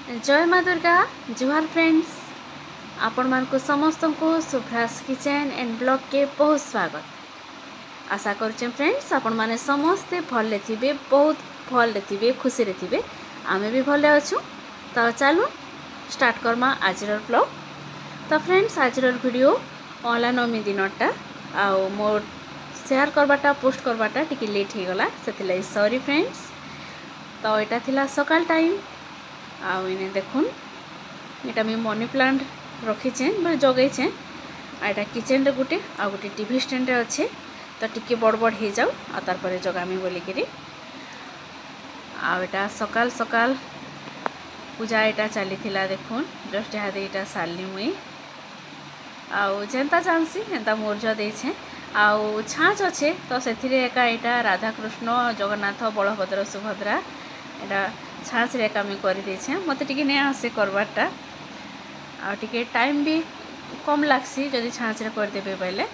जय माँ दुर्गा जुहार फ्रेंड्स आपण मान को समस्त को सुभ्रास किचन एंड ब्लॉग के बहुत स्वागत। आशा करछे फ्रेंड्स आपण माने समस्ते भले थिबे, बहुत भले थिबे, खुशी रे थिबे। आमे भी भले अछु। तो चलो स्टार्ट करमा आजर ब्लॉग। तो फ्रेंड्स आजर वीडियो अला नवमी दिनटा आउ मोर शेयर करबाटा पोस्ट करबाटा टिके लेट हो गला, सेथिलै सॉरी फ्रेंड्स। तो एटा थिला सकाल टाइम आउ इने देखुन एटा मैं मनी प्लांट रखीचे मैं जगैचे। एटा किचन रे गुटे आ गुटे टीवी स्टैंड रे अच्छे, तो टिके बड़ बड़ हो जाऊ आ तार परे जगामी बोलिकी आ एटा सकाल सकाल पूजा एटा चली थिला। देखुन जस्ट यहाँ एटा सारली मुई आउ जेनता जानसी हेन्ता मोर्ज देछे आउ छाँच अच्छे। तो से एका एटा राधा कृष्ण जगन्नाथ बलभद्र सुभद्रा एटा छाँच रे एका मैं कर देछे। मते टिके नै आसे करबाटा आ टिके टाइम भी कम लागसी जदि छाँच रे कर देबे बेले।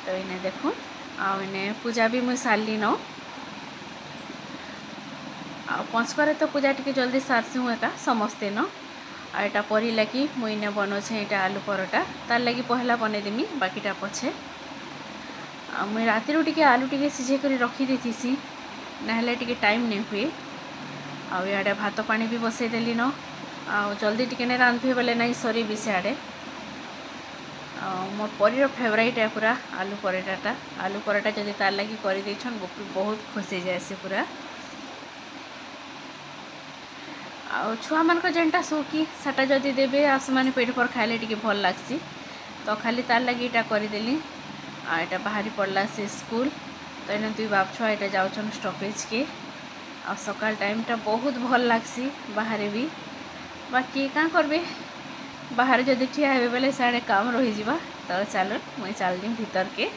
तो इने देखुन आ इने पूजा भी मुई सारली न आ पंचकर तो पूजा टिके जल्दी सारसी हूँ एका समस्ते न। आ एटा परी लगी मुई ने बनोछे एटा आलू परोटा, तार लगी पहला बने देमी बाकीटा पछे। आ मुई राति रो टिके आलू टिके सिझे करी रखी देथिसी, नहले टिके टाइम नै हुए। आउ इे भात पानी भी बसई देली न आ जल्दी टिके नहीं रांधे बेले नहीं सरी भी सियाड़े। मोर परीर फेवरेट है पूरा आलू पराठाटा। आलू पराठा जदि तार लगी कर बहुत खुशी जाए पूरा। आ छुआ मान जेनटा शौकी साटा जदि देबे आ से पेट भर खाइले टिके भल लागसी, तो खाली तार लगी इटा करदेली। आ इटा बाहरी पड़ला से स्कूल, तो इन दुई बाप छुआ इटा जाउछन स्टॉपेज के। आ सकाल टाइम टा बहुत भल लागसी बाहर भी, बाकी क्या करबे बाहर जदि ठिया हेबे बेले साड़े काम रही जिबा। तो चलो मुई चल दी भीतर के।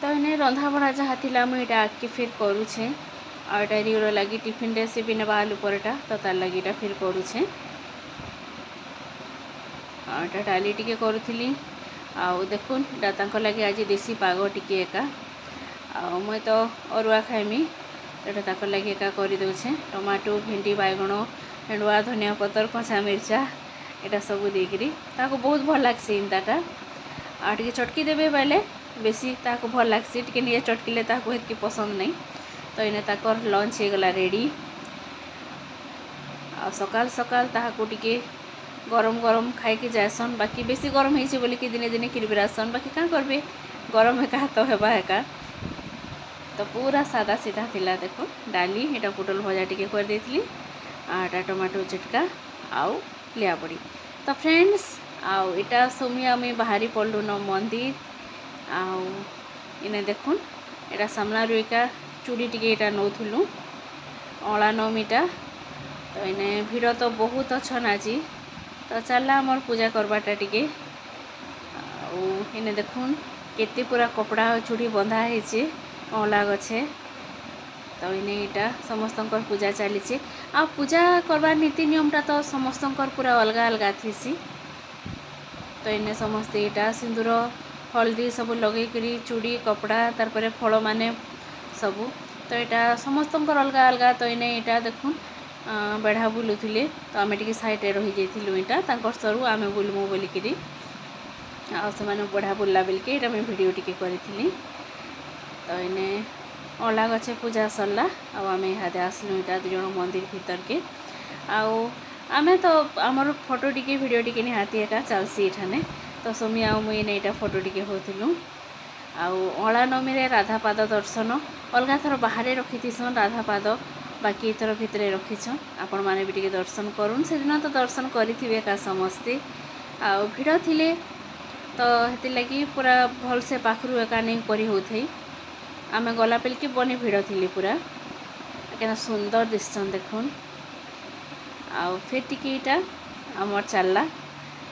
तो इन्हें रंधा बढ़ा जहाँ थी मुझे आगे फिर करुचे। आटा रिओर लगी टिफिन रेसिपी ने आलू पराठा, तो तार लगी इटा फिर करुचे। आटा डाली टिके करुली आउ देखुन इटा लगी आज देसी पाग टिके एका आ मुई तो अरुआ खाइमी, तो लगी एका कर दौचे। टमाटो भिंडी बैगण हेंडुआ धनिया पतर कचा मिर्चा एटा सब देकरी ताको बहुत भल लागसी। इंताटा आ टिके चटकी देबे बेले बेसी ताको भल लागसी, टिके निजे चटकिले ताको हेतकी पसंद नहीं। तो इने ताकर लंच हो गला रेडी। आ सकाल सकाल ताको टिके गरम गरम खाई जासन, बाकी बेसी गरम होइछि बोली कि दिने दिने किरबिरासन, बाकी क्या करबे गरम एका तो हेबा एका। तो पूरा सादा सीधा थिला। देखो डाली एटा पोटल भजा टिके कर देथिली, आटा टमाटो चिटका आउ लिया पड़ी। तो फ्रेंड्स आउ इटा सोमिया में बाहरी पड़लु न मंदिर आउ इने देखुन एटा सामना रुइका चूड़ी टिके एटा नौथुलु अला नवमीटा। तो इने भीड़ तो बहुत अच्छन आज। तो चला मोर पूजा करवाटा टिके इने देखुन केते पूरा कपड़ा चूड़ी बंधा है अला गछे। तो इने इटा समस्तंकर पूजा चली। आ पूजा करवार नीति नियमटा तो समस्तंकर पूरा अलगा अलगा थीसी। तो इने समस्ते इटा सिंदूर हल्दी सब लगे करी चूड़ी कपड़ा तार परे फल माने सबू। तो यहाँ समस्तंकर अलगा अलगा। तो इने इटा देखुन बेढ़ा बुलुले, तो आम टे सैड रही जाइलु इटा तांकर सरू आम बुलमु बोलिकी आने बेढ़ा बुलला बेलके इटा मैं वीडियो टिके करी। तो इने अला गछे पूजा सरला आम इहादे आसलु इटा दुज मंदिर भीतर के। आमे तो आमर फोटो टिके वीडियो टिके निहाती एका चलसी इठाने। तो सोमी आउ मुई ने इटा फोटो टिके होथिलु। आउ अला नवमी रे राधा पाद दर्शन अलगा थर बाहर रखीथीसन राधा पाद, बाकी थर भितरे रखीछन। आपण माने भी टिके दर्शन करूँ से दिन तो दर्शन करिथिबे का समस्ते। आउ भिड़ थिले तो हेति लगी पूरा भल से पाखरु एका नहीं करी होथई। आमे गला पेलकी बनी भिड़ थिली पूरा केना सुंदर दिसन देखुन। आउ फिर टिके इटा आमर चलला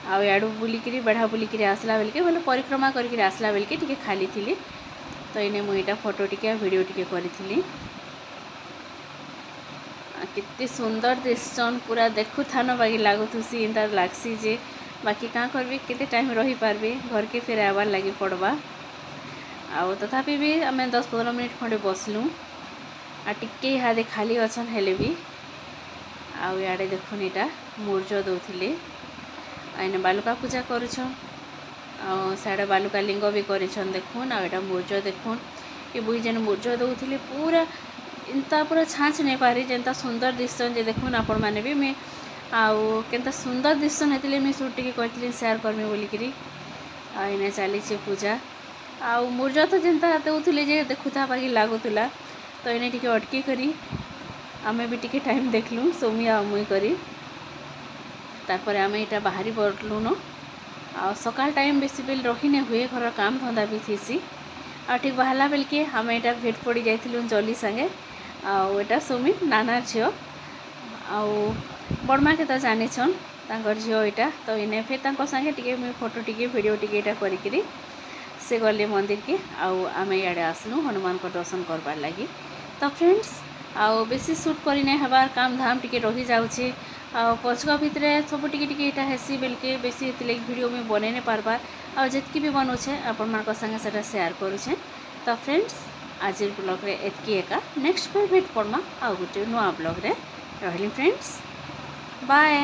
आउ याडू बुलिकी बेढ़ा बुलिकी आसला बेलके बोले परिक्रमा करके आसला बेलके टिके खाली थी तो इने मुईटा फोटो टिके वीडियो टिके करी कितनी सुंदर दिसन पूरा देखु थान बाकी लगुसी इंता लगसी जे बाकी क्या करबी केते टाइम रही पारबी घर के फिर आवार लगी पड़वा आउ तथापि भी आम 10-15 मिनट खंडे बसलु आ टिके इहादे खाली अच्छन हेले भी आउ याडे देखुन इटा मूर्ज दौले आने बालुका पूजा करुछन साड़े बालुका लिंग भी करेछन देखुन आ एटा मूर्ज देखुन ये बुई जेन मूर्ज दौले पूरा इंता पूरा छाँच नहीं पारी जेनता सुंदर दिसन जे देखुन आपण माने भी मैं आउ केनता सुंदर दिसन हेतिले मैं शूट टिके कहथिली शेयर करमी बोलिकरी आ इने चली पूजा आउ मूर्ज तो जेनता दौले जे देखुता बाकी लागुला तो इने टिके अटकी करी आमे भी टिके टाइम देखलु सोमी आ मुई करी तापर आमे इटा बाहरी पड़लु न आ सकाल टाइम बेसी बेल रही ने हुए घर काम धंदा भी थीसी आ ठीक बाहला बेल के आमे इटा भेट पड़ी जाइथिलु जली संगे आटा सोमी नाना झील आउ बड़मा के तो जानी छन तांकर झील यहाँ तो इने फिर तांको संगे टिके मुई फोटो टिके वीडियो टिके इटा करी से गले मंदिर के आउ आमे इयाडे आसलु हनुमान को दर्शन करबार लगी तो फ्रेंड्स आउ बेसी शूट करी नहीं हबार काम धाम टिके रही जाउछे आ पछुआ भितर सब टिके टिके इटा हेसी बेलके बेसी इतले वीडियो में बने नहीं पारबार आ जितकी भी बनौछे आपण मानक संगे सेटा शेयर करूछे तो फ्रेंड्स आज ब्लॉग रे एतकी एका नेक्स्ट पे भेट पड़मा आ गोटे नुआ ब्लॉग रे रहिली फ्रेंड्स बाय।